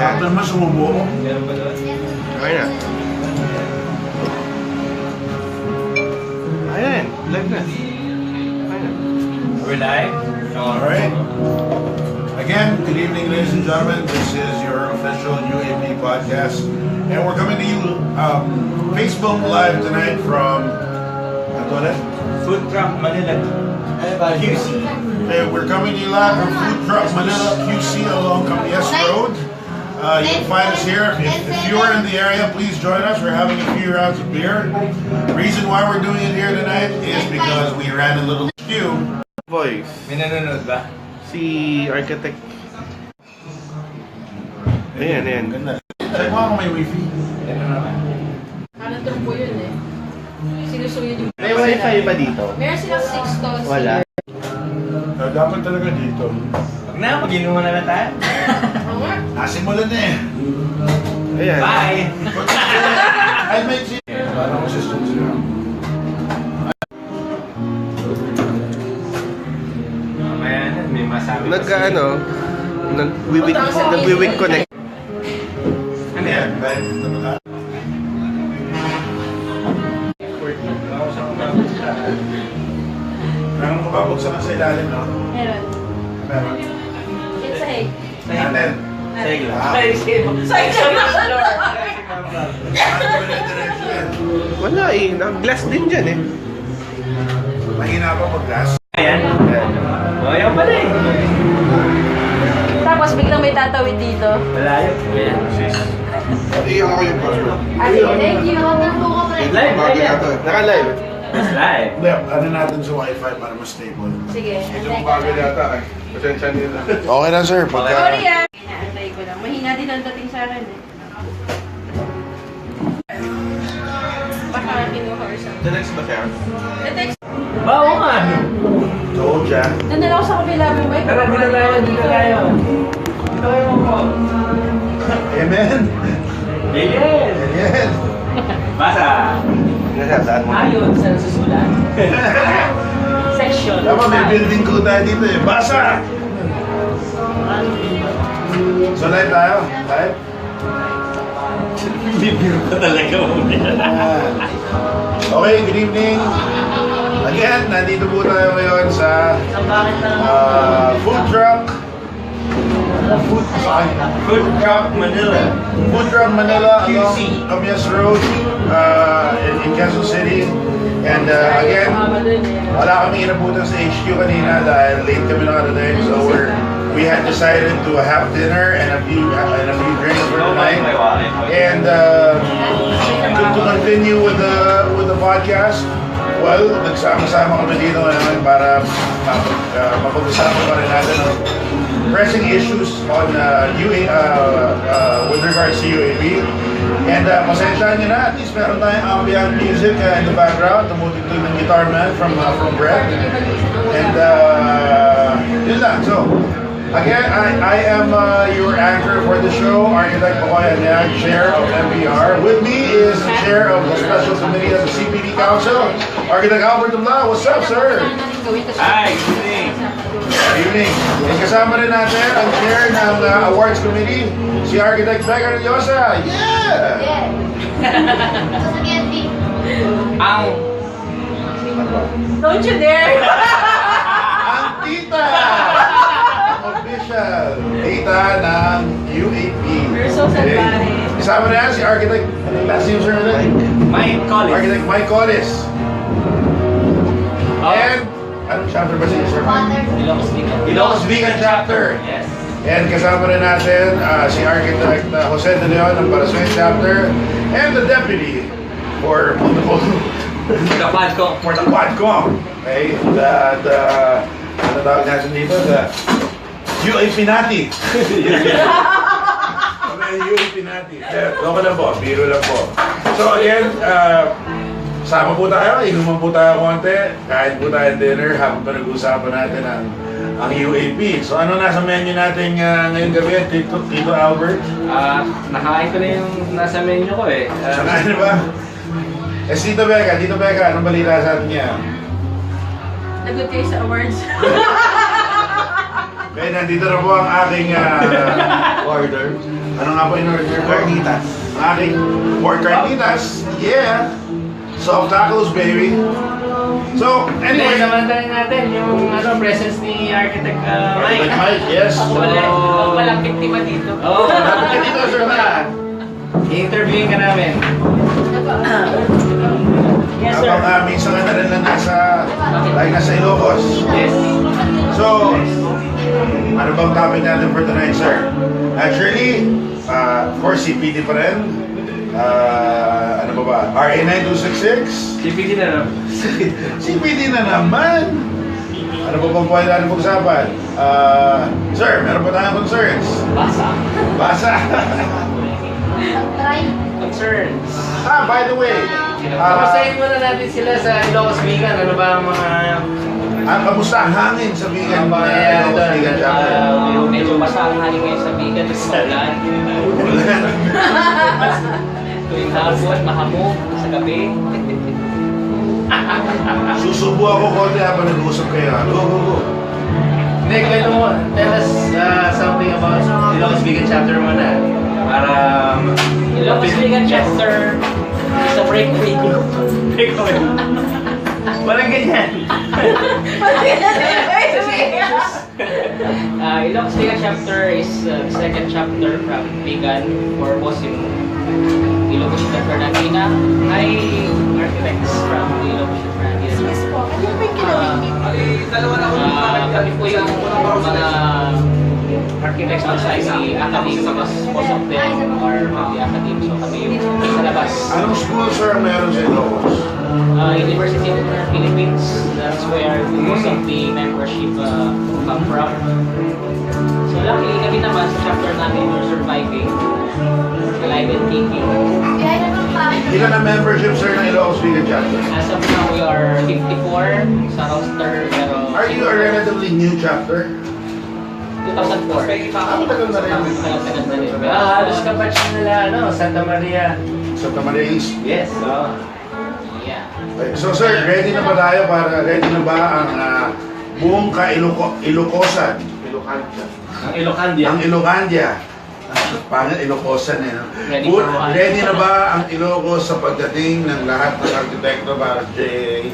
Sakto naman sumubo ko. Meron ba doon? Okay na. Ayan, live na. Okay na. We're live? Alright. Again, good evening, ladies and gentlemen. This is your official Uap Podcast. And we're coming to you Facebook Live tonight from Food Truck Manila. QC. Okay, we're coming to you live from Food Truck Manila QC along Camias Road. You can find us here. If you are in the area, please join us. We're having a few rounds of beer. The reason why we're doing it here tonight is because we ran a little queue. Voice. May nanonood ba? Si Architect. Ayan, ayan. Ganda. Check mo kung may wifi. Ano naman? Ano turbo yun eh. Sinusuyod yung... May wifi ba dito? Meron silang 6 stalls. Wala. Dapat talaga dito. Huwag na, mag-inuman na lang tayo. Oo nga. Nasimulan na eh. Ayan. Bye! I make it. Parang assistant sila. Mamaya na, may masabi pa siya. Nag-wiwik connect. Ano yan? Live na ba? Meron ko babagsak sa ilalim, no? Meron. Meron. It's a egg. Natin. Sige lang. Ah. Sige lang sa lord. Wala eh. Nag-glass din dyan eh. Mahina pa mag-gas. Ayan. Ayaw pala eh. Tapos biglang may tatawid dito. Malayo. Ayan. Iyan ako yung password. Thank you. Nakapunto ka pa rin. Live, live. Naka-live. It's live. Hindi, ano natin sa wifi para mas stable. Sige. yata eh. Pasensya nila. Okay na sir. Sorry ah. Inaantay ko lang. Mahina din ang dating sa akin eh. Baka kinuha or something. The next ba siya? The-text. Oo nga. Told ya. Doon na lang ako sa kabila mo. May Tara, dito tayo, dito tayo. Dito kayo mo. Amen. Ayan. Ayan. Basa. Nasasaan mo? Ayon sa susulat. Section. Dapat may building code tayo dito eh. Basa! So live tayo? Live? Bibiro pa talaga mo. Okay, good evening. Again, nandito po tayo ngayon sa food truck. Food Truck Manila. Food truck Manila along QC. Camias Road in Quezon City. And again, wala kami inabutan sa HQ kanina dahil late kami nakarating. So we had decided to have dinner and a few drinks for tonight. And to continue with the podcast, well, nagsama-sama kami dito ngayon para mapag-usapan pa rin natin ang pressing issues on with regards to UAP. And pasensyahan nyo na, at least meron tayong ambient music in the background. Tumutugtog ng guitar man from Brett. And yun lang. So, again, I am your anchor for the show, Architect Pacoy, Aniag, Chair of MPR. With me is the Chair of the Special Committee of the CPD Council, Architect Dumlao. What's up, sir? Hi, good evening. Good evening. And kasama rin natin ang Chair ng Awards Committee, si Architect Vigan. Yeah! Ang Don't you dare! Ang tita! Ang official tita ng UAP. We're so salbahe. Kasama na yan si Architect, last name sir na my college. Architect Mike Collis. And, anong chapter ba siya sir? Ilocos Vigan. Ilocos Vigan chapter. Yes. And kasama rin natin si Architect Jose De Leon ng Parasuel chapter. And the deputy for multiple The Padco. for the Quadcom. Okay? Ano tawag natin dito? The UAP Nati. Okay, UAP Nati. Loko lang po, biro lang po. So again, sama po tayo, inuman po tayo konti, kain po tayo dinner habang pinag-usapan natin ang UAP. So ano nasa menu natin ngayong gabi, Tito Albert? Nakain ko na yung nasa menu ko eh. Sakain na ba? Tito Becca, anong balita sa atin niya? Nagot kayo sa awards. Okay, nandito na po ang aking order. Ano nga po in-order ko? Carnitas. Ang aking pork carnitas. Yeah! Soft tacos, baby. So, Anyway, anyway. samantalin natin yung presence ni Architect Mike, Mike. yes. Walang biktima dito. Oo, Dapat ka dito, sir, ba? i-interviewin ka namin. Yes, sir. Habang minsan ka na rin lang nasa Ilocos. Yes. So, ano bang topic natin for tonight, sir? Actually, of course, CPD pa rin. Ano ba ba? RA 9266? CPD na lang. CPD na naman! Ano ba bang pwede natin pag-usapan? Sir, meron pa tayong concerns? Basa! Concerns. By the way, Kamustahin muna natin sila sa Ilocos Vigan. Ano ba ang mga... kamusta ang hangin sa Vigan? Ang pangyayari Ilocos doon? Vigan chapter? Medyo basa ang hangin ngayon sa Vigan. Ulan. Tuwing hapon, mahamog sa gabi. Susubo ako konti habang nag-uusap kayo. Go. Hindi, kwento mo. Tell us something about Ilocos Vigan chapter muna. Para... Ilocos Vigan chapter is a breakaway group. Breakaway. Walang ganyan. Ilocos Vigan chapter is the second chapter from Vigan for Bosim Ilocos Fernandina. Hi, architects from the Ilocos Fernandina. Kami po yung mga architects outside the academy because most of them are from the academy. So kami yung sa labas. Anong school, sir, meron sa Ilocos? University of the Philippines. That's where most of the membership come from. So luckily kami naman sa chapter namin we're surviving. Alive and kicking. Ilan ang membership, sir, ng Ilocos Vigan chapter? As of now, we are 54 sa roster, pero... Are you a relatively new chapter? 2004. Tagal na rin. Tagal na rin. Halos kabatch nila, Santa Maria. Santa Maria East. Yes. Yeah. So, sir, ready na ba tayo ready na ba ang buong Ilocosan? Ang Ilocandia. Ang Ilocandia. Pangit, Ilocosan no? Ready for what? Ready na ba ang Ilocos sa pagdating ng lahat ng arkitekto para sa JAA?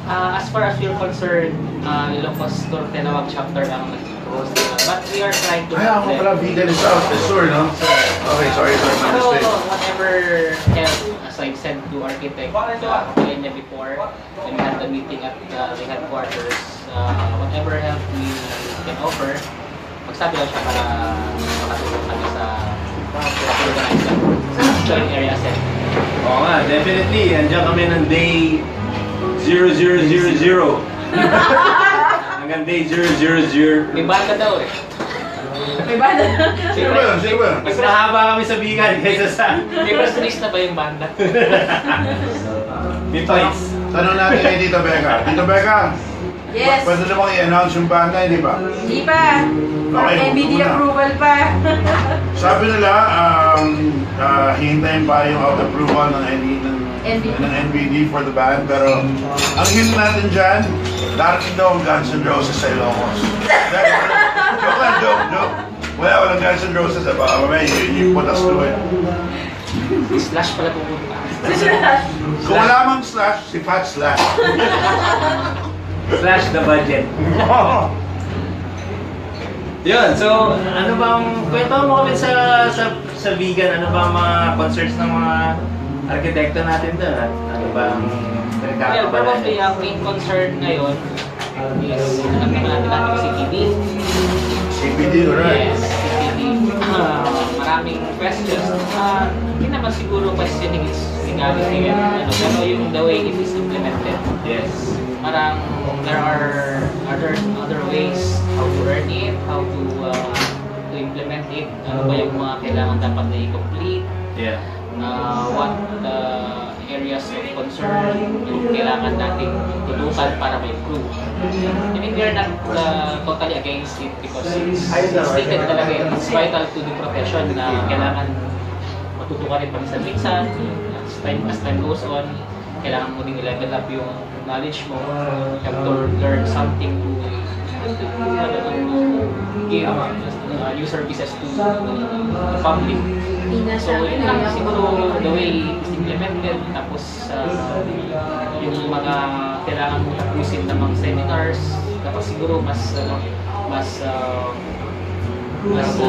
As far as we're concerned, Ilocos Tinawag chapter ang nag-host. But we are trying to... Ay, ako pala, Vigan is out. Sure, no? Okay, sorry, my So, mistake. whatever help, as I said to architect Kenya before, when we had the meeting at the headquarters, whatever help we can offer, magsabi lang siya para makatulong kami sa organize lang joint area set. Oo nga, definitely. Andiyan kami ng day 0000. Hanggang day 000. May banda daw eh. May banda. Sino ba yun? Sino ba yun? Mas mahaba kami sa Vigan kaysa sa... May press release na ba yung banda? May points. Tanong natin kay Tito Becca. Tito Becca, Yes. pwede na bang i-announce yung banda, hindi ba? Hindi pa. Okay, MBD muna. approval pa. Sabi nila, hihintayin pa yung out approval ng NBD for the band. Pero ang hint natin dyan, darating daw ang Guns N' Roses sa Ilocos. Joke lang, joke. Walang Guns N' Roses. Baka mamaya, you put us through it. Slash pala pupunta. Kung wala mang slash, si Fat Slash. Slash the budget. Yun, so ano bang kwento mo kami sa Vigan, ano bang mga concerns ng mga arkitekto natin doon at ano bang Well, probably ang main concern ngayon is alam naman natin yung CPD. CPD, right? Yes, CPD. Maraming questions. Hindi naman siguro questioning is legality and pero yung the way it is implemented. Yes. Parang there are other ways how to earn it, how to implement it, ano ba yung mga kailangan dapat na i-complete, Yeah. what areas of concern yung kailangan nating tutukan para ma-improve. I mean, we're not totally against it because it's stated talaga, it's vital to the profession na kailangan matutukan rin paminsan-minsan as time goes on. Kailangan mo din i-level up yung knowledge mo. You have to learn something to give new services to the public. So yun lang siguro the way it's implemented. Tapos yung mga kailangan mo tapusin ng mga seminars, dapat siguro mas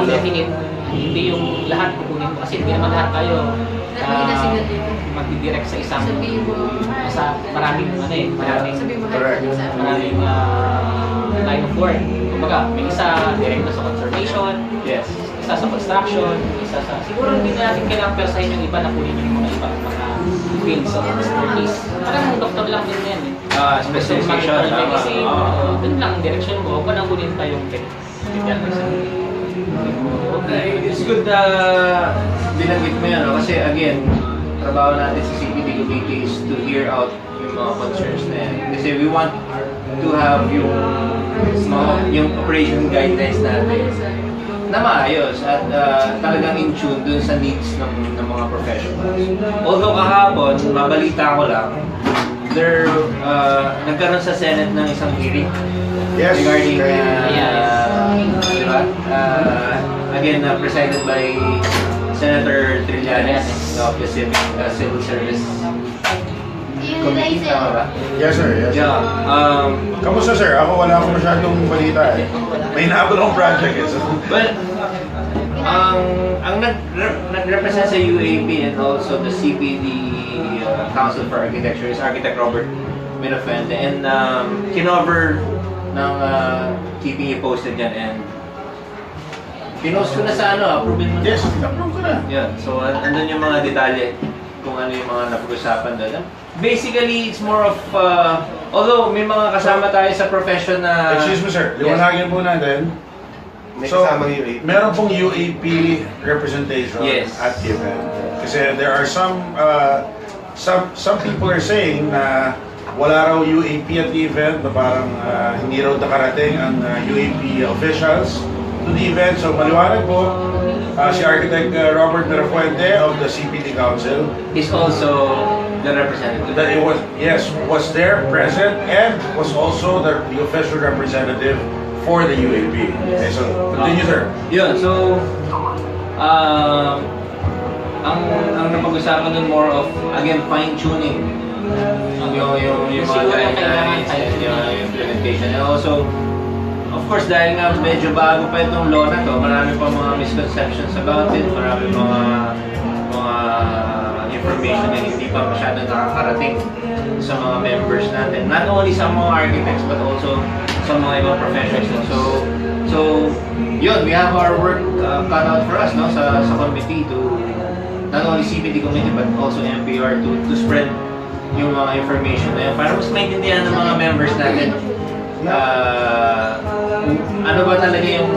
definite. Hindi yung lahat kukunin mo kasi hindi naman lahat tayo magdidirect sa isang maraming Correct. maraming line of work. Kumbaga, may isa direct na sa conservation, Yes. isa sa construction, isa sa... Siguro hindi na natin kailangan persahin yung iba na kunin yung mga iba, mga fields of expertise. Parang doktor lang din yan eh. Specialization. Medicine, dun lang ang direction mo, huwag ka nang kunin pa yung Okay, it's good na binanggit mo yan, no? Kasi again, trabaho natin sa CPD Committee is to hear out yung mga concerns na yan. Kasi we want to have yung operation guidelines natin na maayos at talagang in tune dun sa needs ng mga professionals. Although kahapon, mabalita ko lang, nagkaroon sa Senate ng isang hearing Yes. regarding diba? again presided by Senator Trillanes of the Civil Service Committee, tama ba? Yes, sir. Yes, sir. Yeah. Kamusta, sir? Ako wala akong masyadong balita eh. May nahabol akong project eh. So. Well, ang nag-represent sa UAP and also the CPD Council for Architecture is Architect Robert Minofente, and kinover ng keeping you posted yan, and pinost ko na sa approve mo. Yes, approve ko na. Yeah, so andun yung mga detalye kung ano yung mga napag-usapan doon. Basically, it's more of, although may mga kasama tayo sa profession na... Excuse me, sir. Liwanagin po natin. May So, kasamang UAP. meron pong UAP representation Yes. at the event. Kasi there are some people are saying na wala raw UAP at the event, na parang hindi raw nakarating ang UAP officials to the event. So maliwanag po, si Architect Robert Mirafuente of the CPD Council is also the representative. that it was, yes, was there present and was also the official representative for the UAP. Okay, so continue, sir. Yun, so ang napag-usapan nun more of, again, fine-tuning yung mga guidelines and yung implementation. And also, of course, dahil nga medyo bago pa itong law na to, marami pa mga misconceptions about it, marami mga information na hindi pa masyadong nakakarating sa mga members natin. Not only sa mga architects, but also sa mga ibang professionals. So yun, we have our work cut out for us, no, sa committee, to not only CPD committee but also MPR to spread yung mga information na yun para mas maintindihan ng mga members natin ano ba talaga yung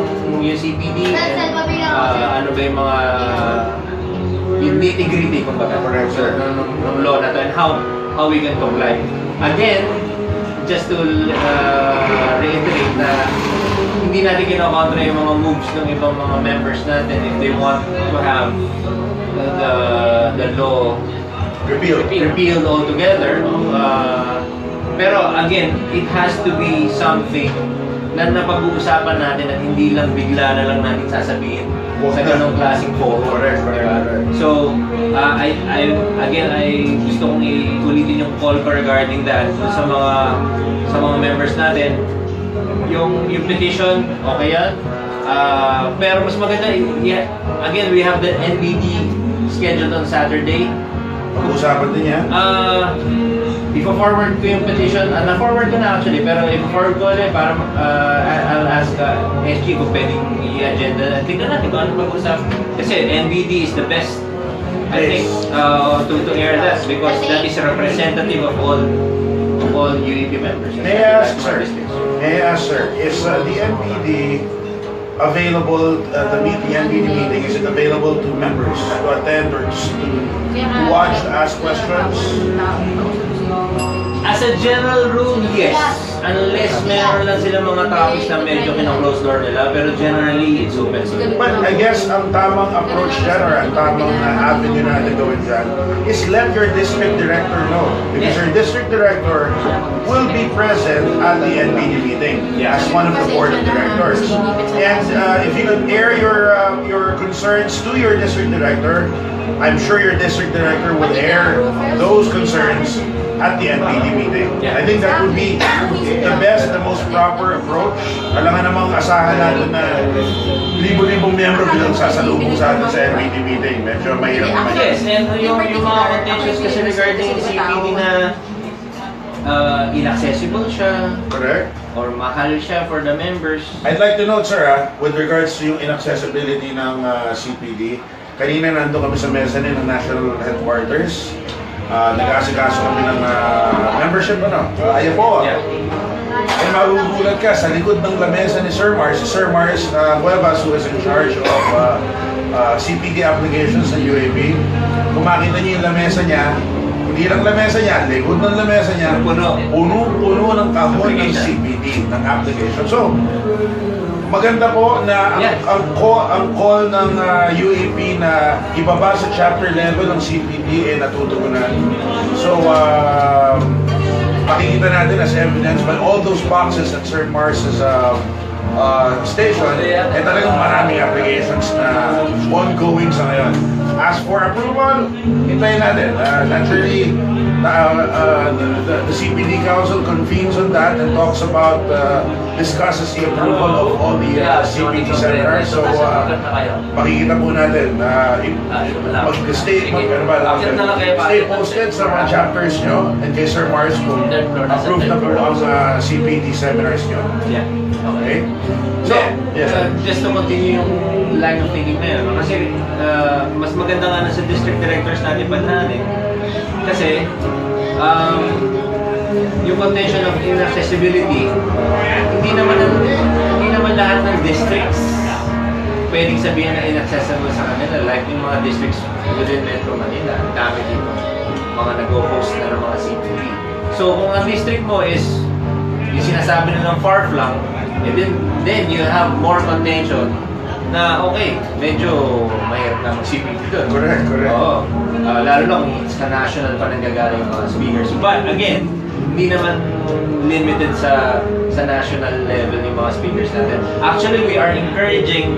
CPD, and ano ba yung mga yung nitty-gritty kumbaga ng law na to, and how we can comply. Again, just to reiterate na hindi natin kinokontra yung mga moves ng ibang mga members natin if they want to have the law repealed altogether. Pero again, it has to be something na napag-uusapan natin at hindi lang bigla na lang natin sasabihin sa ganong klaseng forum. Correct. So, I gusto kong ulitin yung call ko regarding that sa mga members natin. Yung petition, okay yan. Pero mas maganda, again, we have the NBD scheduled on Saturday. Pag-usapan din yan. Ipo-forward ko yung petition. Na-forward ko na actually, pero ipo-forward ko ulit para I'll ask SG kung pwedeng i-agenda. Tignan natin kung ano pag-usap. Kasi NBD is the best, I think, to air that, because that is a representative of all UAP members. May I ask, sir, is the NBD available, the NBD meeting, is it available to members to attend or just to watch, to ask questions? As a general rule, yes. unless meron lang sila mga topics na medyo kina-close door nila, pero generally, it's open. But I guess ang tamang approach dyan or ang tamang avenue na gawin dyan is let your district director know. Because your district director will be present at the NPD meeting as one of the board of directors. And if you could air your concerns to your district director, I'm sure your district director will air those concerns at the NPD meeting. I think that would be the best, the most proper approach. Alam nga namang asahan natin na libo-libong miyembro bilang sasalubong sa atin sa NPD meeting. Medyo mahirap naman. Yes, and yung mga contentions kasi regarding CPD na inaccessible siya. Correct. Or mahal siya for the members. I'd like to note, sir, with regards to yung inaccessibility ng CPD, kanina nandun kami sa mezzanine ng National Headquarters. Nag-asikaso kami ng membership, Ayaw po. Yeah. Ay magugulat ka, sa likod ng lamesa ni Sir Mars, si Sir Mars Cuevas, who is in charge of CPD applications sa UAP, kung makita niyo yung lamesa niya, hindi lang lamesa niya, likod ng lamesa niya, puno ng kahon ng CPD, ng application. So, maganda po na ang call ng UAP na ibaba sa chapter level ng CPD natutugunan. So, makikita natin as evidence by all those boxes at Sir Mars's station, talagang maraming applications na ongoing sa ngayon. As for approval, hintayin natin. Naturally, the CPD Council convenes on that and talks about, discusses the approval of all the CPD seminars. So, makikita po natin mag-stay posted sa mga chapters nyo and kay Sir Mars kung approved na po ang CPD seminars nyo. Yeah. Okay? So, just to continue yung line of thinking na yun. Kasi mas maganda nga na sa district directors natin banhanin. Kasi yung contention of inaccessibility, hindi naman lahat ng districts pwedeng sabihin na inaccessible sa kanila. Like yung mga districts within Metro Manila, dami dito. Mga nag-host na ng mga CPD. So kung ang district mo is yung sinasabi na ng far-flung, then you have more contention na okay, medyo mahirap na mag-CPD doon. Correct. Oo. Lalo lang, sa national pa nanggagaling yung mga speakers. But again, hindi naman limited sa national level yung mga speakers natin. Actually, we are encouraging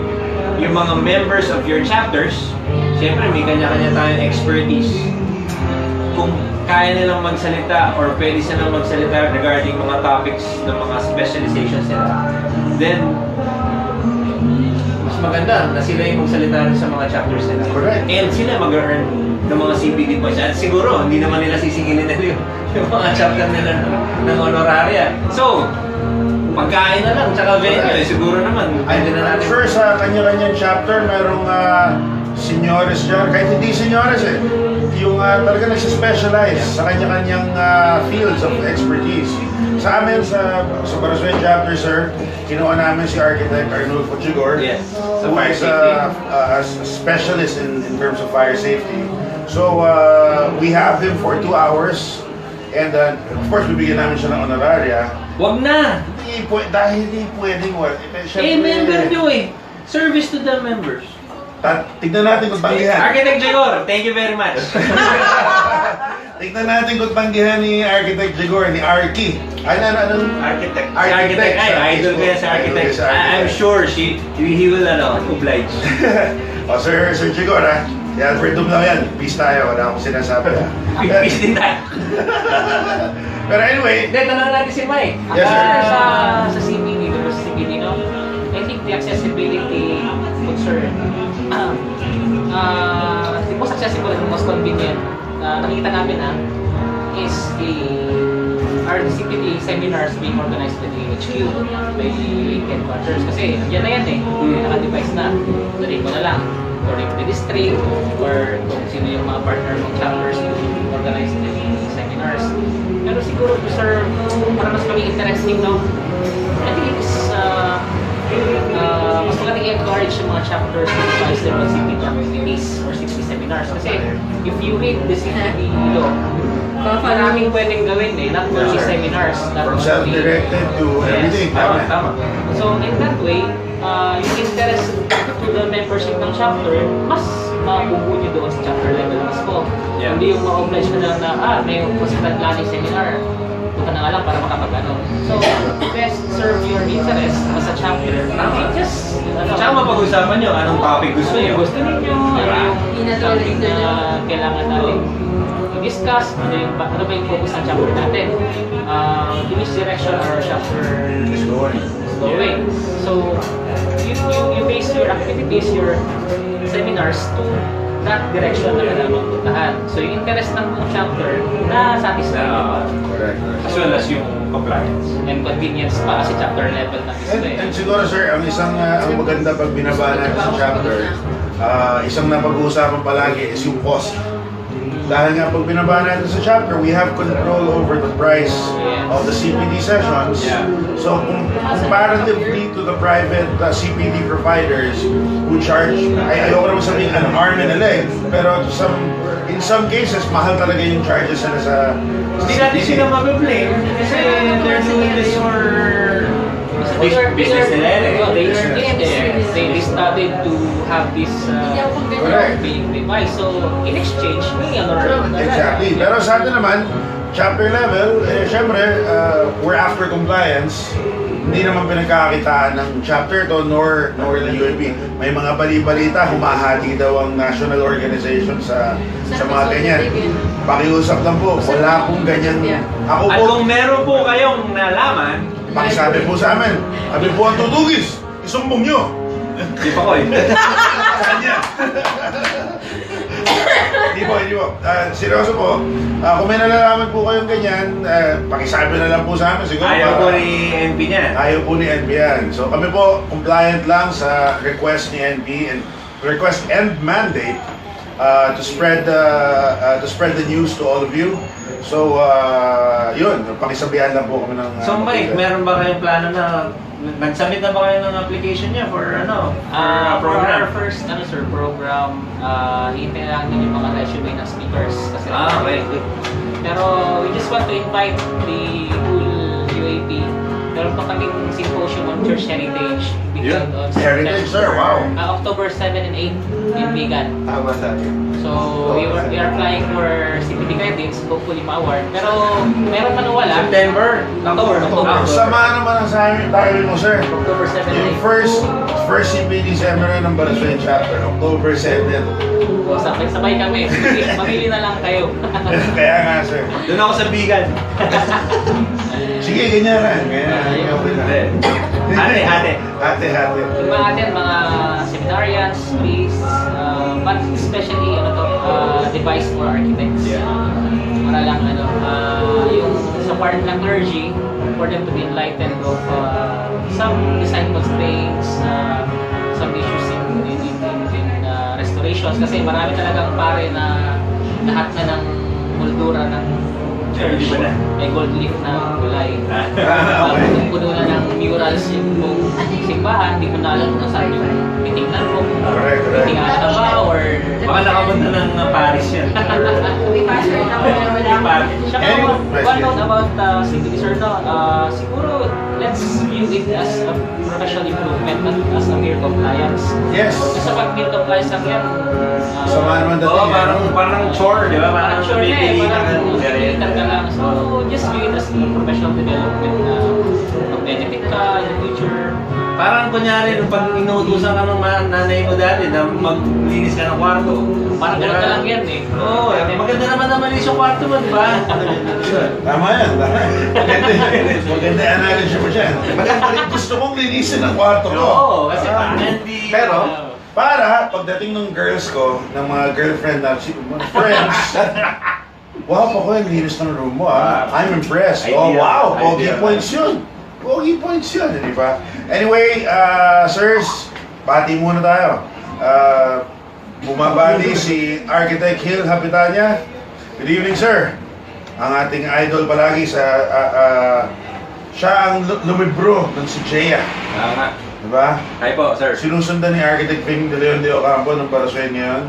yung mga members of your chapters, siyempre may kanya-kanya tayong expertise. Kung kaya nilang magsalita or pwede silang magsalita regarding mga topics ng mga specializations nila, then mas maganda na sila yung magsalita rin sa mga chapters nila. Correct. And sila mag-earn ng mga CPD points. At siguro, hindi naman nila sisingilin nila yung mga chapter nila ng honoraria. So, pagkain na lang, tsaka venue, siguro naman. I'm sure sa kanya-kanyang chapter, merong seniores dyan, kahit hindi seniores yung talaga nagsispecialize sa kanya-kanyang fields of expertise. Sa amin, sa Barasuen chapter, sir, kinuha namin si Architect Arnold Puchigor, who is a specialist in terms of fire safety. So, we have him for 2 hours, and of course, bibigyan namin siya ng honoraria. Wag na! Dahil hindi pwedeng member nyo Service to the members. Tignan natin kung tanggihan. Architect Jigor, thank you very much. Tignan natin kung tanggihan ni Architect Jigor, ni Arky. Architect. Idol ko yan sa Architect. I'm sure he will oblige. Sir Jigor, si Albert Dumlao yan. Peace tayo, wala akong sinasabi. Peace din tayo. Pero anyway. Tanong natin si Mike. Yes, sir. Sa CPD, I think the accessibility concern, the most accessible and most convenient nakikita namin is our CPD seminars being organized by the HQ, by the headquarters. Kasi yan na yan naka-device na. Tuloy mo na lang. Tuloy mo the district, or kung sino yung mga partner ng chapters to organize the seminars. Pero siguro to serve, para mas maging interesting, I think it is mas magandang i-encourage yung mga chapters to devise their own CPD activities or CPD seminars. Kasi if you read the CPD law, maraming pwedeng gawin not only seminars. From self-directed to everything. Tama. So in that way, yung interest to the membership ng chapter, mas mabubuo nyo doon sa chapter level mas po. Yeah. Hindi yung ma-oblige ka lang na, may hospital planning seminar, punta na nga lang para makapag-ano. So, best serve your interest as a chapter. Just, Tsaka mapag-usapan nyo, anong topic gusto nyo? gusto ninyo, yung topic na kailangan natin i-discuss, ano ba yung focus ng chapter natin? In which direction our chapter It's going. going. So, you base your activities, your seminars to that direction na kailangan puntahan. So, yung interest ng buong chapter na satisfy Correct. As well as yung compliance. and convenience pa kasi chapter level na And siguro sir, ang maganda pag binaba natin sa chapter, isang napag-uusapan palagi is yung cost. Dahil nga pag binaba natin sa chapter, we have control over the price of the CPD sessions. Yeah. So comparatively to the private CPD providers who charge, ayoko naman sabihin an arm and a leg, pero in some cases, mahal talaga yung charges nila sa Hindi natin sila mabiblame kasi they're doing this for business nila They started to have this Correct. being devised. So, in exchange, may honor. Exactly. Pero sa atin naman, chapter level, syempre, we're after compliance. Hindi naman pinagkakakitaan ng chapter to nor the UAP. May mga bali-balita, humahati daw ang national organization sa mga ganyan. Pakiusap lang po, wala pong ganyan. Ako At po, kung meron po kayong nalaman, pakisabi po sa amin, kami po ang tutugis, isumbong nyo. di pa ko Kanya. Hindi po. Seryoso po. Kung may nalalaman po kayong ganyan, pakisabi na lang po sa amin. Siguro Ayaw po ni NP niya. Ayaw po ni NP yan. So kami po compliant lang sa request ni NP and request and mandate to spread the news to all of you. So yun, pakisabihan lang po kami ng So Mike, meron ba kayong plano na nag-submit na ba kayo ng application niya for For program? our first program, hihintay lang din yung mga resume ng speakers. Kasi Okay. Pero we just want to invite the whole UAP. Meron pa kaming symposium on church heritage. Yeah. On Heritage, sir, wow. October 7 and 8 in Vigan. Tama sa akin. So, we are applying for CPD credits, hopefully ma-award. Pero, meron man wala. September. October. Sama naman ang sa amin tayo mo, sir. October 7 and Yung 8. first CPD seminar ng Barasway Chapter, October 7. So, sabay kami. Mamili na lang kayo. Kaya nga, sir. Doon ako sa Vigan. Sige, ganyan lang. Hati. Yung mga atin, mga seminarians, priests, but especially device for architects. Para lang yung sa part ng clergy, for them to be enlightened of some design constraints, some issues in restorations. Kasi marami talagang pare na lahat na ng moldura ng church, may gold leaf na kulay. Puno na ng murals yung buong simbahan, hindi mo na alam kung saan yung titingnan mo. Correct. Titingnan ka ba or... Baka nakapunta ng Paris yan. Saka one note about CPD sir, siguro let's view it as a professional improvement, not as a mere compliance. Yes. Kasi sa pag mere compliance lang yan, Sama naman dating. Oo, parang chore, di ba? parang sure na parang pilitan ka lang. So, just view it as a professional development na mag-benefit ka in the future. Parang kunyari, pag inuutusan ka ng nanay mo dati na maglinis ka ng kwarto. Parang ganun ka lang yan eh. Oo, maganda naman malinis yung kwarto mo, di ba? Tama yan. Maganda yung analogy mo dyan. Maganda rin gusto mong linisin ang kwarto ko. Oo, kasi parang hindi... Pero, para pagdating ng girls ko, ng mga girlfriend na mga friends, wow, Pacoy, ang linis ng room mo I'm impressed. Oh, Idea. wow, pogi Idea. points yun. Pogi points yun, di ba? Anyway, sirs, pati muna tayo. Bumabali si Architect Hill Habitanya. Good evening, sir. Ang ating idol palagi sa siya ang lumibro ng si Jaya. Tama. Diba? Hi po, sir. Sinusundan ni Architect Ping de Leon de Ocampo ng Parasueño yun.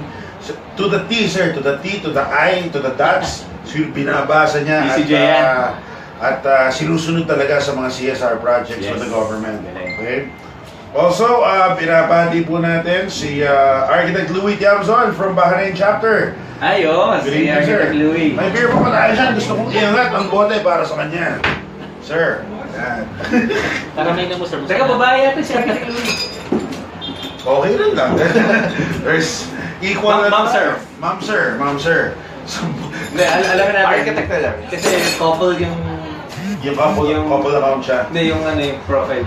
To the T, sir. To the T, to the I, to the dots. Binabasa niya BCJ yan. at sinusunod talaga sa mga CSR projects Yes. of the government. Galing. Okay? Also, binabati po natin si Architect Louis Tiamzon from Bahrain Chapter. Ayos, Good si evening, sir. Architect Louie. May beer pa pala dyan. Gusto kong iangat ang bote para sa kanya. Sir. Yan. Para may mo, sir. Teka, babae yata si Architect Louie. Okay rin lang. There's equal Ma'am, sir. Ma'am, sir. Ma'am, sir. So, Hindi, alam natin. Architect na lang. Kasi couple yung... yung couple account siya. Hindi, yung ano yung profile.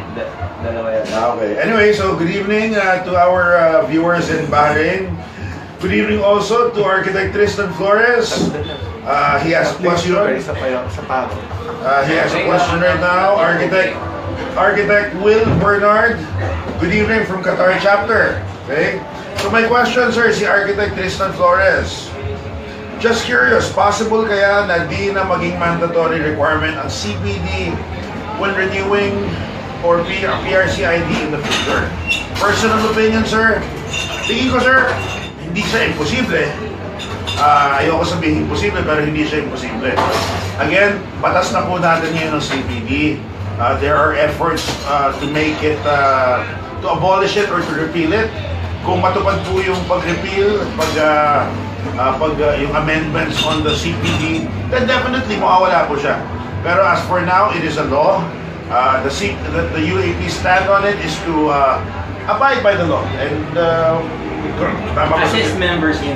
Dalawa yan. Okay. Anyway, so good evening to our viewers in Bahrain. Good evening also to Architect Tristan Flores. He has a question. Isa pa yung sa pako. He has a question right now. Architect Will Bernard. Good evening from Qatar Chapter. Okay. So my question, sir, si Architect Tristan Flores. Just curious, possible kaya na di na maging mandatory requirement ang CPD when renewing or PRC ID in the future? Personal opinion, sir. Tingin ko, sir, hindi siya imposible. Ayoko sabihin imposible, pero hindi siya imposible. Again, batas na po natin ngayon ng CPD. There are efforts to make it, to abolish it or to repeal it. Kung matupad po yung pag-repeal, yung amendments on the CPD, then definitely mawawala po siya. Pero as for now, it is a law. The UAP stand on it is to abide by the law and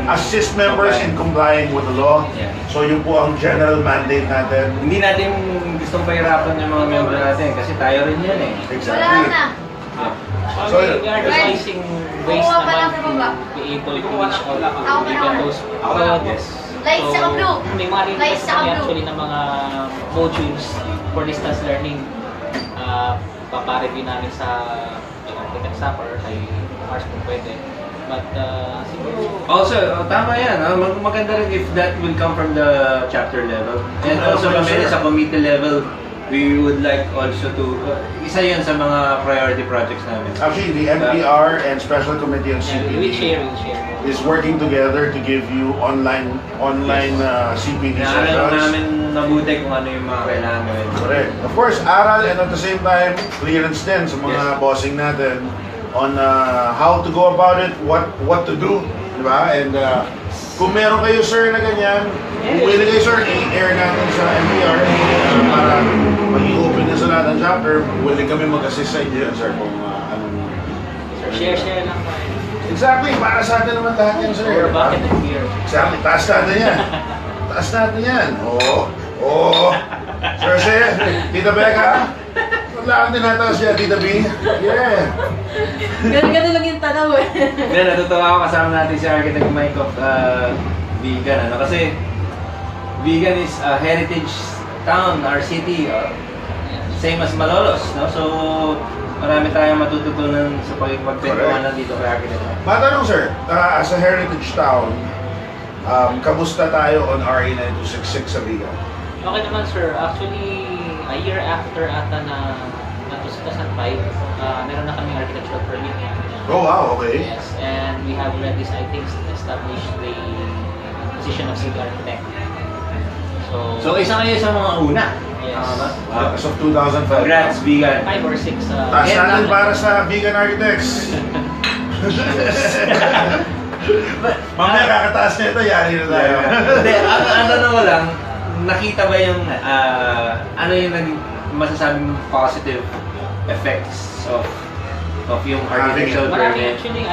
assist members in complying with the law. Yeah. So yun po ang general mandate natin. Hindi natin gustong pahirapan yung mga member natin kasi tayo rin yan eh. Exactly. So, we are devising ways naman to be able to reach all those Yes. Lights sa blue. May mga Lights rin sa kami blue. actually ng mga modules for distance learning. Papareview namin sa Architect Sapper, kay Mars kung pwede. But siguro... Also, tama yan. Maganda rin if that will come from the chapter level. And also kami sa committee level, we would like also to, isa yan sa mga priority projects namin. Actually, the MPR and Special Committee on we'll share. CPD is working together to give you online CPD Alam sessions. namin mabuti kung ano yung mga kailangan gawin. Correct. Of course, aral and at the same time, clearance din sa mga Yes. bossing natin on how to go about it, what to do, di ba? And kung meron kayo, sir, na ganyan, kung willing kayo, sir, i-air natin sa MPR para mag-i-open na sa lahat ng chapter, willing kami mag-assist sa inyo, sir, kung anong... Share lang tayo. Exactly, para sa atin naman lahat yan, sir. Or bucket and beer. Exactly, taas natin yan. Taas natin yan. Oo. Sir, Tita Becca, wala kang tinataas yan, Tita B. Yeah. Ganun lang yung tanaw eh. Then, natutuwa ako kasama natin si Architect Mike of Vigan. Kasi Vigan is a heritage town, our city, same as Malolos. No? So, marami tayong matututunan sa pagkwentuhan dito kay Architect Mike. Matanong, sir, as a heritage town, kamusta tayo on RE 9266 sa Vigan? Okay naman, sir. Actually, a year after ata na 2005, meron na kami architectural permit. Oh, wow, okay. Yes, and we have already, I think, established the position of civil architect. So, isa kayo sa mga una. Yes. As of 2005. Congrats, Vigan. 5 or 6. Taas natin para sa Vigan Architects. Mamaya kakataas na ito, yari na tayo. Hindi, ang tanong ko lang, nakita ba yung, ano yung masasabing positive effects of yung architectural Marami permit? actually,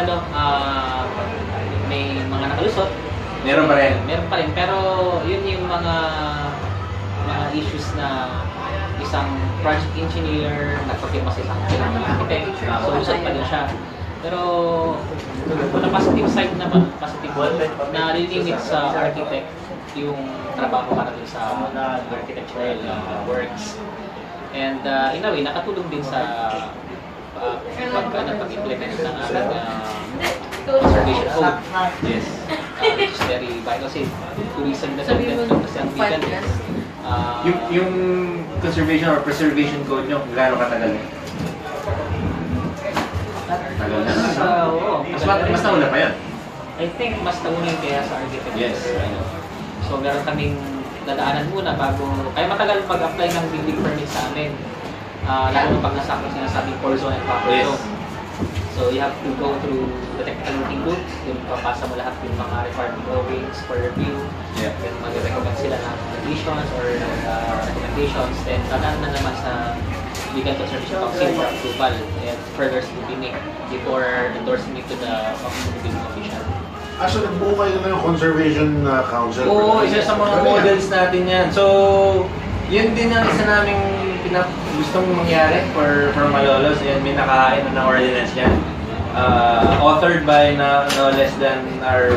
may mga nakalusot. Meron pa rin. Meron pa rin, pero yun yung mga issues na isang project engineer nagpapirma sa isang architect, so lusot pa din siya. Pero on the positive side naman, positive na lilimit sa architect yung trabaho para din sa architectural works. And in a way, nakatulong din sa pag-implement ng conservation code. Yes. Which is very vital kasi tourism na kasi ang Vigan. Yung conservation or preservation code nyo, gaano katagal? Tagal na. Oo. Mas nauna pa yan. I think mas naunin kaya sa architect. Yes, I know. So meron kaming dadaanan muna bago, kaya matagal mag-apply ng building permit sa amin. Lalo pag nasa akong sinasabing core zone and buffer Yes. zone. So you have to go through the technical working group, dun papasa mo lahat yung mga required drawings for review. Yeah. Then mag-recommend sila ng conditions or recommendations. Then dadaan na naman sa Vigan Conservation Council for approval and further scrutiny before endorsing it to the building official. So nagbuo kayo na yung Conservation Council? Oo, isa sa mga models natin yan. So, yun din ang isa naming gustong mangyari for Malolos. Ayan, may nakahain na ordinance yan. Authored by no less than our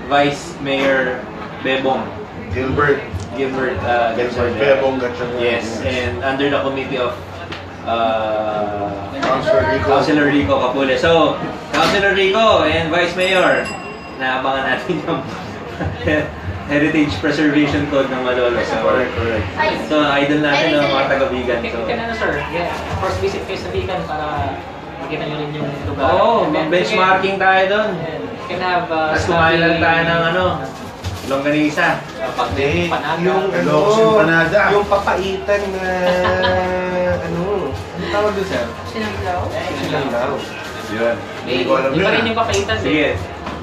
Vice Mayor Bebong. Gilbert Gatchalian. Bebong Gatchalian. Yes, and under the committee of Councilor Rico Capule. So, Councilor Rico and Vice Mayor, naabangan natin yung Heritage Preservation Code ng Malolos. So, Correct. so idol natin ng mga taga-Vigan. So, Kaya sir, yeah, first visit kayo sa Vigan para makita nyo rin yung lugar. oo, And then, benchmarking tayo doon. You can have Tapos kumain lang tayo ng longganisa. Panaga. Yung Ilocos empanada. yung papaitan na ano tawag doon, sir? Sinanglaw? Dumlao. Yun. Hindi ko alam Di pa yun, rin yung papaitan. Sige.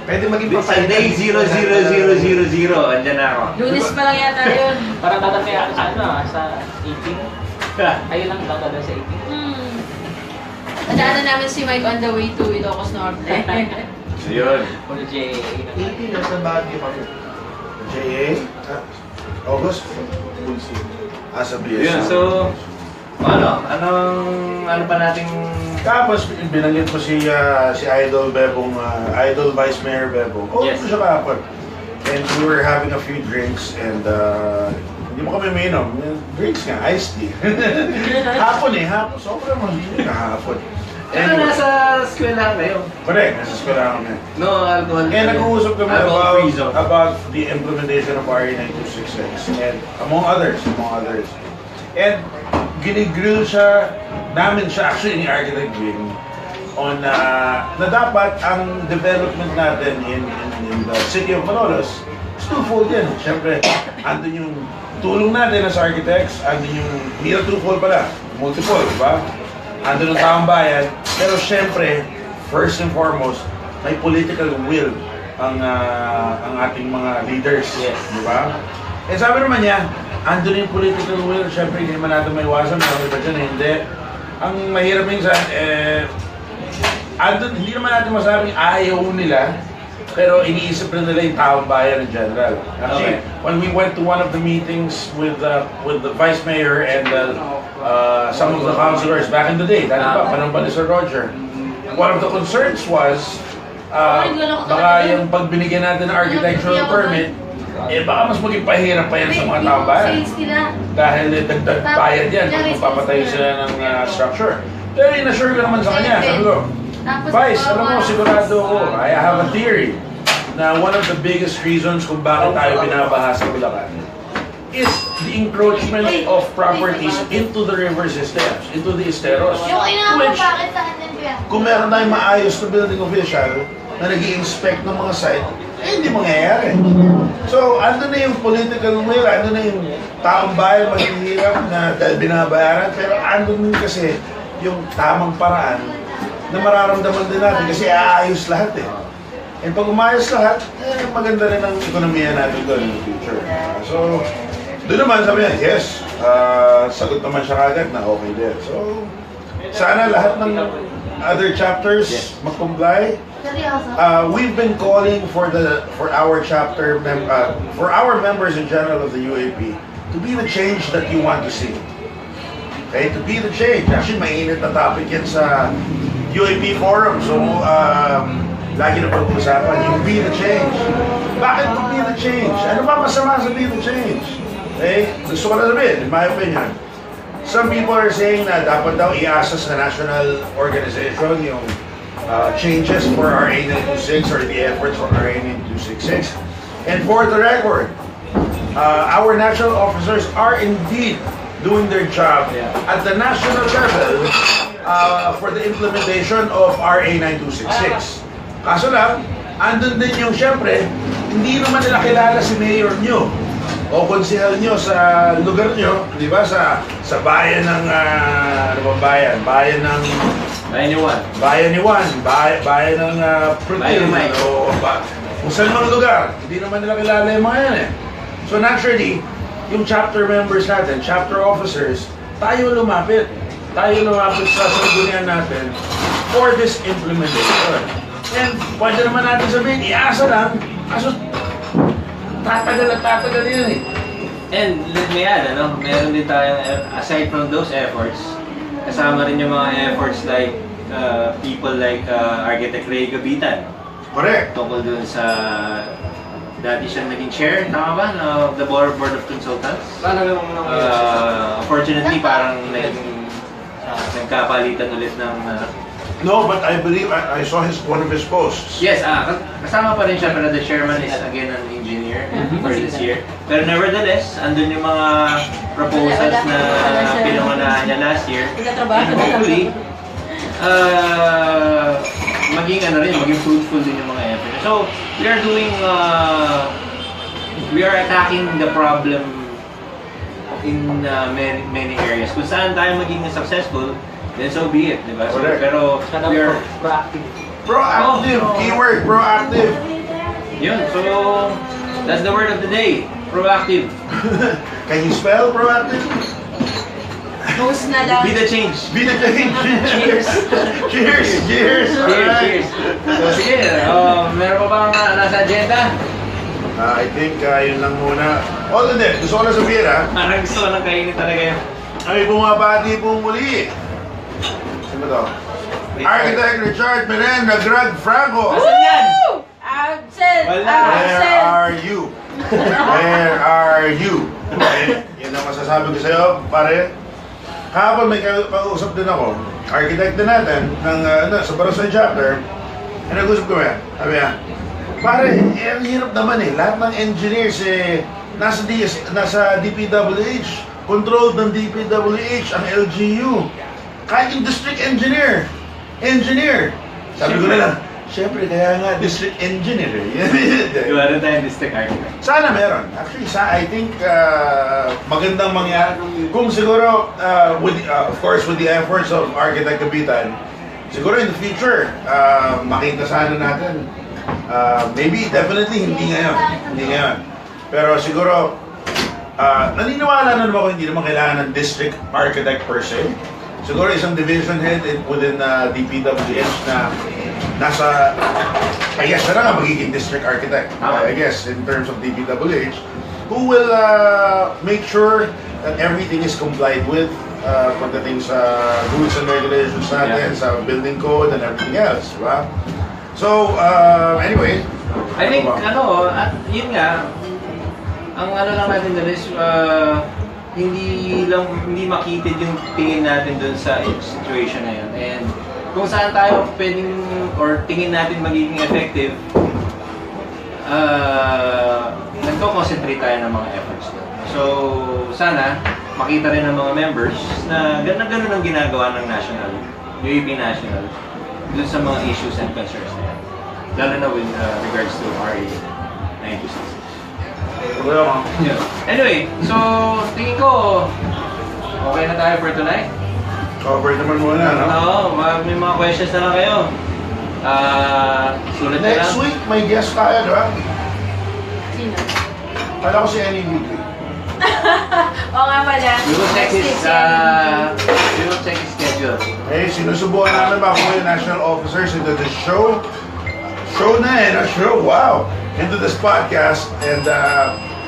Pwede maging Sa papaitan. day 00000, andyan na ako. Lunes pa lang yata yun. Parang dadan kaya ako sa 18. Ayun lang dadan sa 18. Nadaanan namin si Mike on the way to Ilocos Norte. So yun. Or JA. 18 nasa Baguio kami. JA? August? Sa BS. Yun, so ano pa nating Tapos binanggit mo si Idol Bebong, Idol Vice Mayor Bebong. Yes. Ito siya kahapon. And we were having a few drinks and hindi mo kami mainom. Drinks nga, iced tea. Hapon. Sobrang mahirap kahapon. ano nasa eskwelahan kayo? Correct, nasa eskwela kami. No alcohol. And nag-uusap kami Alcohol-free zone. about the implementation of RA 9266 and among others. And ginigrill namin siya, actually ni Architect Wing, on na dapat ang development natin in the city of Malolos is twofold yan. Siyempre, andun yung tulong natin as architects, andun yung hindi na twofold pala, multiple, di ba? Andun ang taong bayan, pero siyempre, first and foremost, may political will ang ating mga leaders, Yes. di ba? Eh sabi naman niya, andun yung political will, siyempre hindi naman natin maiwasan, marami ba dyan, hindi. Ang mahirap minsan, andun, hindi naman natin masabing ayaw nila, pero iniisip rin nila yung taong bayan in general. Actually, when we went to one of the meetings with the Vice Mayor and some of the councilors back in the day, dati pa, panahon pa ni Sir Roger, one of the concerns was, baka yung pag binigyan natin ng architectural permit, baka mas maging pahirap pa yan sa mga taong bayan. Dahil dagdag bayad yan kung magpapatayo sila ng structure. Pero in-assure ko naman sa kanya, sabi ko, Vice, alam mo, sigurado ko, I have a theory na one of the biggest reasons kung bakit tayo binabaha sa Bulacan is the encroachment of properties into the river systems, into the esteros. Which, kung meron tayong maayos na building official na nag-i-inspect ng mga site, hindi mangyayari. So, ando na yung political will, ando na yung taong bayan mahihirap na dahil binabayaran, pero ando din kasi yung tamang paraan na mararamdaman din natin kasi aayos lahat eh. And pag umayos lahat, maganda rin ang ekonomiya natin doon in the future. So, doon naman sabi niya, yes, sagot naman siya kagad na okay din. So, sana lahat ng other chapters mag-comply. We've been calling for our chapter, for our members in general of the UAP to be the change that you want to see. Okay, to be the change. Actually, mainit na topic yan sa UAP forum. So, lagi na pag-uusapan yung be the change. Bakit to be the change? Ano ba masama sa be the change? Okay, gusto ko na sabihin, in my opinion. Some people are saying na dapat daw i-asa sa national organization yung changes for RA 926 or the efforts for RA 9266. And for the record, our national officers are indeed doing their job at the national level for the implementation of RA 9266. Kaso lang, andun din yung syempre, hindi naman nila kilala si mayor nyo o konsehal nyo sa lugar nyo, di ba? Sa bayan ng, ano bang bayan? Bayan ng... Bayan ni Juan. Bayan ni Juan, bayan ng Bayan ni Mike. Kung saan mga lugar, hindi naman nila kilala yung mga yan eh. So naturally, yung chapter members natin, chapter officers, tayo lumapit sa sanggunian natin for this implementation. And pwede naman natin sabihin, iasa lang, kaso tatagal yun eh. And let me add, meron din tayo, aside from those efforts, kasama rin yung mga efforts like people like Architect Ray Gabitan. Correct. Tungkol dun sa dati siyang naging chair, tama ba, of the Board of Consultants. Unfortunately, parang nagkapalitan ulit ng... No, but I believe I saw one of his posts. Yes, kasama pa rin siya, pero the chairman is again an engineer for this year. Pero nevertheless, andun yung mga proposals na pinangunahan niya last year. And hopefully, maging fruitful din yung mga efforts. So, we are attacking the problem in many areas. Kung saan tayo maging successful, then so be it, di ba? So, pero we are proactive. Keyword, proactive. Yun, so that's the word of the day. Proactive. Can you spell proactive? Post na lang. Be the change. Be the change. Cheers. Cheers. Cheers. So sige, meron pa bang nasa agenda? I think yun lang muna. Hindi. Gusto ko na sabihin Parang gusto ko lang kainin talaga yun. ay bumabati po muli. Sino to? Architect Richard Meren, Nagrag Franco. Asan yan? Absent! Wala. Where are you? Where are you? Okay, yun ang masasabi ko sa'yo, pare. Kahapon may kausap din ako, architect din natin, sa Barangay Chapter, nag-usap ko yan. Sabi niya, pare, ang hirap naman eh. Lahat ng engineers nasa DPWH, controlled ng DPWH, ang LGU. Kahit yung district engineer. Sabi ko na lang, syempre, kaya nga district engineer eh. Iwanan tayong district architect. Sana meron. Actually, I think magandang mangyari. Kung siguro, of course, with the efforts of Architect Kapitan, siguro in the future, makita sana natin. Maybe, definitely, hindi ngayon. Pero siguro, naniniwala na naman ako hindi naman kailangan ng district architect per se. Siguro isang division head within DPWH na nasa, I guess, na nga magiging district architect, I guess, in terms of DPWH, who will make sure that everything is complied with pagdating sa rules and regulations natin, sa building code and everything else, diba? So, anyway. I think, at yun nga, ang lang natin doon is, hindi makitid yung tingin natin doon sa situation na yun. And kung saan tayo pwedeng or tingin natin magiging effective, nagko-concentrate tayo ng mga efforts doon. So, sana makita rin ng mga members na ganun ang ginagawa ng UAP National doon sa mga issues and concerns na yan. Lalo na with regards to RA 9266. Yeah. Anyway, so tingin ko okay na tayo for tonight. Cover naman muna, no? Oo, may mga questions na lang kayo. Sulit na lang. Next week, may guest tayo, di ba? Sino? Kala ko si Aniag. Oo nga pala. We will check his schedule. Eh, sinusubukan namin ba kung yung national officers into the show? Show na eh, no? Show, wow! Into this podcast and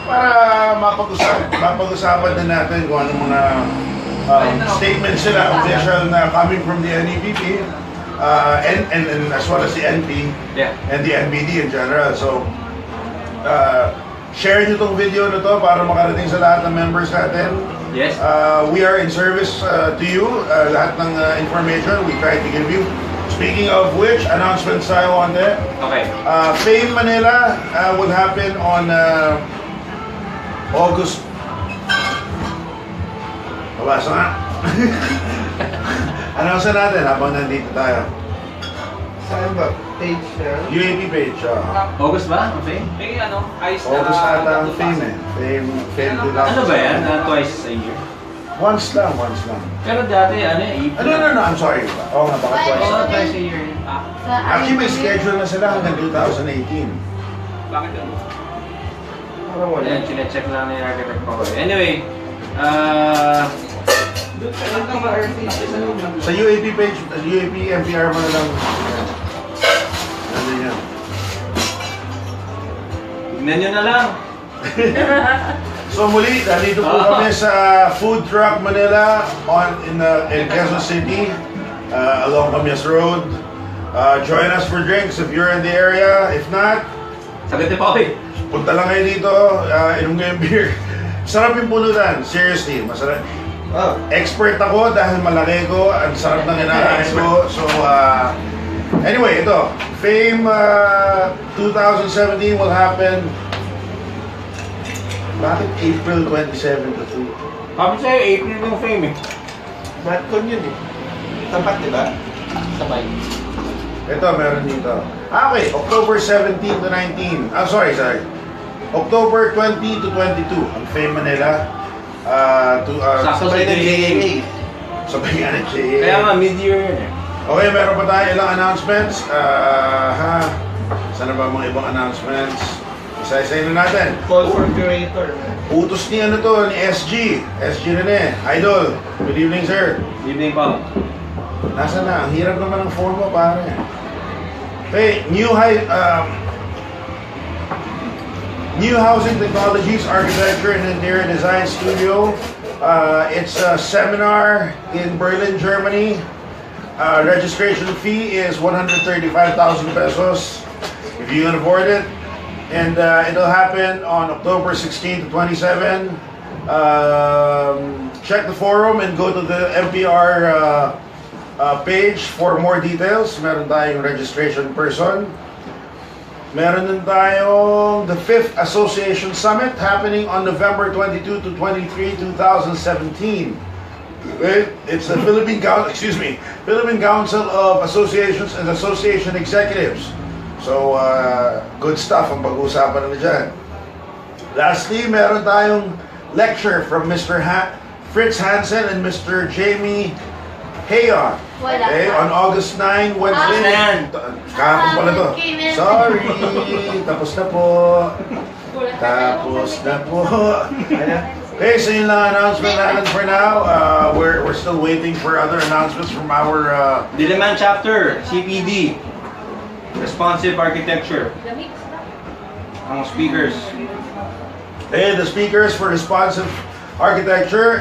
para mapag-usapan din natin kung ano mga statements sila, official na coming from the NEPP and as well as the NP and the NBD in general. So, share nyo itong video na to para makarating sa lahat ng members natin. Yes. We are in service to you. Lahat ng information we try to give you. Speaking of which, announcements tayo on there. Okay. Fame Manila will happen on August. Babasa nga. Announce na natin habang nandito tayo. Saan ba? Page na? UAP page. August ba? Okay. May ice August na ata ang Fame eh. Fame 2000. Ano ba yan? Twice a year? Once lang. Pero dati, April. No, I'm sorry. Oo nga, baka twice. Oo, twice a year. Actually, may schedule na sila hanggang 2018. Bakit yun? Parang wala. Ayan, chinecheck lang ni Architect Pacoy. Anyway, Sa UAP page, UAP MPR mo na lang. Ano yan? tignan nyo na lang. So muli, nandito po kami sa Food Truck Manila in Quezon City, along Camias Road. Join us for drinks if you're in the area. If not, Sagot ni Pacoy. punta lang kayo dito, inom kayo yung beer. Sarap yung pulutan, seriously, masarap. Oh. Expert ako dahil malaki ko, ang sarap ng kinakain ko. So, anyway, ito, Fame 2017 will happen. Bakit April 27 to 2? Sabi sa'yo, April yung Fame eh. Matcon yun eh. Tapat, di ba? Sabay. Ito, meron dito. Okay, October 17 to 19. Sorry. October 20 to 22, ang Fame Manila. Sakto Sabay sa ng JA. Sabay nga ng JA. Kaya nga, mid-year yun eh. Okay, meron pa tayo ilang announcements. Sana ba mga ibang announcements? Isa-isayin na natin. Call for curator. Utos ni ano to, ni SG. SG na eh. Idol. Good evening, sir. Evening pa. Nasaan na? Ang hirap naman ng form mo, pare. Okay, New Housing Technologies Architecture and Interior Design Studio. It's a seminar in Berlin, Germany. Registration fee is 135,000 pesos if you can afford it. And it'll happen on October 16 to 27. Check the forum and go to the MPR page for more details. Meron tayong registration person. Meron din tayong the 5th Association Summit happening on November 22 to 23, 2017. It's the Philippine Council of Associations and Association Executives. So, good stuff ang pag-uusapan na dyan. Lastly, meron tayong lecture from Mr. Fritz Hansen and Mr. Jamie Hayon. Okay, on August 9, Wednesday. Kahapon pala to. Sorry, tapos na po. Okay, so yun lang announcement natin for now. We're still waiting for other announcements from our Diliman Chapter, CPD. Responsive Architecture. Ang speakers. Hey, the speakers for responsive architecture,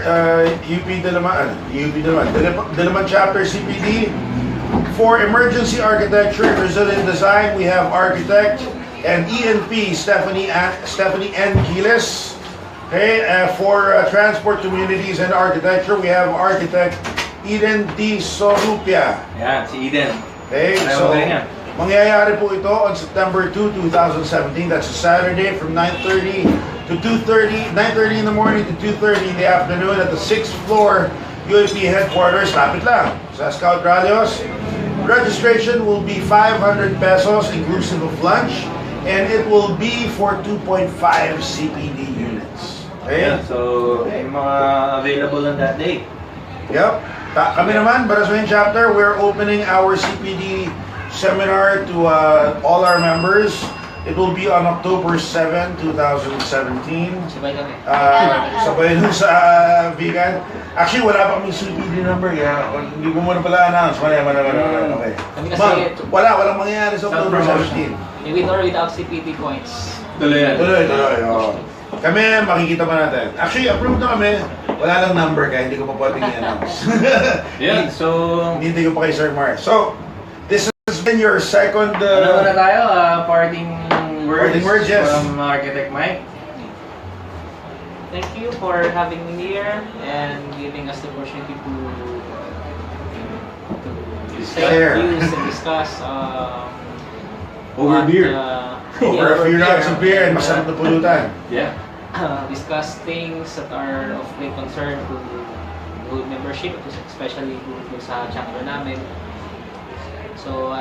Diliman Chapter CPD. For emergency architecture and resilient design, we have architect and ENP Stephanie N. Giles. Okay, for transport communities and architecture, we have architect Eden D. Sorupia. Yan, si Eden. Okay, so mangyayari po ito on September 2, 2017. That's a Saturday from 9:30 to 2:30, 9:30 in the morning to 2:30 in the afternoon at the 6th floor UAP headquarters. Lapit lang sa Scout Ralios. Registration will be 500 pesos inclusive of lunch, and it will be for 2.5 CPD units. Okay? Yeah, so may mga available on that day. Yep. Kami naman, Baraswain Chapter, we're opening our CPD seminar to all our members. It will be on October 7, 2017. Sabay kami. Sabay dun sa Vigan. Actually, wala pa kaming CPD number. Hindi ko muna pala announce. Okay. Kami kasi, Walang mangyayari sa October 17. with or without CPT points. Tuloy yan. Tuloy. Kami, makikita pa natin. Actually, approved na kami. Wala lang number kaya hindi ko pa pwedeng i-announce. Yan, so... Hindi ko pa kay Sir Mar. So, this has been your second... ano na tayo? Parting words yes. from Architect Mike. Thank you for having me here and giving us the opportunity to Share. take views and discuss Over beer. Over a few rounds of beer and masarap na pulutan. Yeah. discuss things that are of great concern to gold membership, especially kung sa chapter namin. So,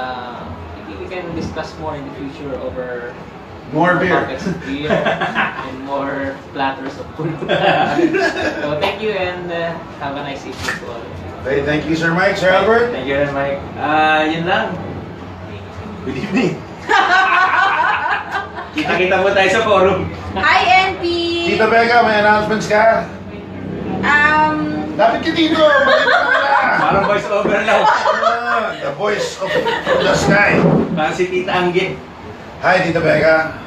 maybe we can discuss more in the future over More beer. buckets of beer and more platters of food. So, thank you and have a nice evening to all. Okay, thank you, Sir Mike. Sir Albert? Thank you, Mike. Yun lang. Good evening. Kita-kita mo tayo sa forum. Hi, NP! Tita Becca, may announcements ka? Dapat ka dito. Maliit ka na. Parang voice over lang. The voice of the sky. Parang si Tita Angge. Hi, Tita Becca.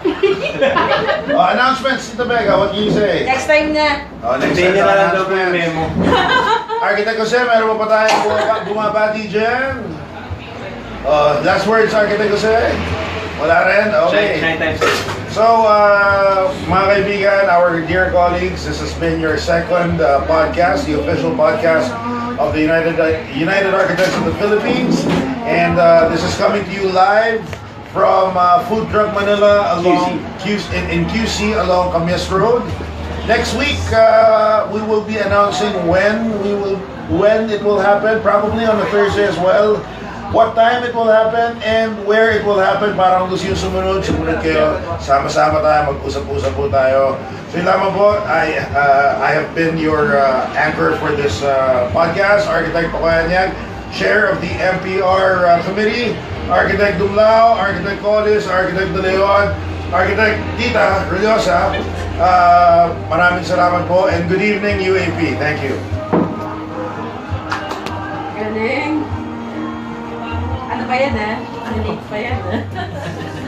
Announcements, Tita Becca. What can you say? Next time na. Next Hindi time niya na lang daw po yung announcements. memo. Architect Jose, meron pa tayong bumabati dyan? Last words, Architect Jose? Wala rin? Okay. Shine time, sir. So, mga kaibigan, our dear colleagues, this has been your second podcast, the official podcast of the United Architects of the Philippines. And this is coming to you live from Food Truck Manila along in QC along Camis Road. Next week, we will be announcing when it will happen, probably on a Thursday as well. What time it will happen and where it will happen. Parang gusto yung sumunod kayo. Sama-sama tayo, mag-usap-usap po tayo. So yun lamang po, I have been your anchor for this podcast, Architect Pacoy Aniag, Chair of the MPR Committee, Architect Dumlao, Architect Codis, Architect De Leon, Architect Tita Relosa. Maraming salamat po and good evening UAP. Thank you. Galing. Ano pa yan, ha? Ano pa yan, ha?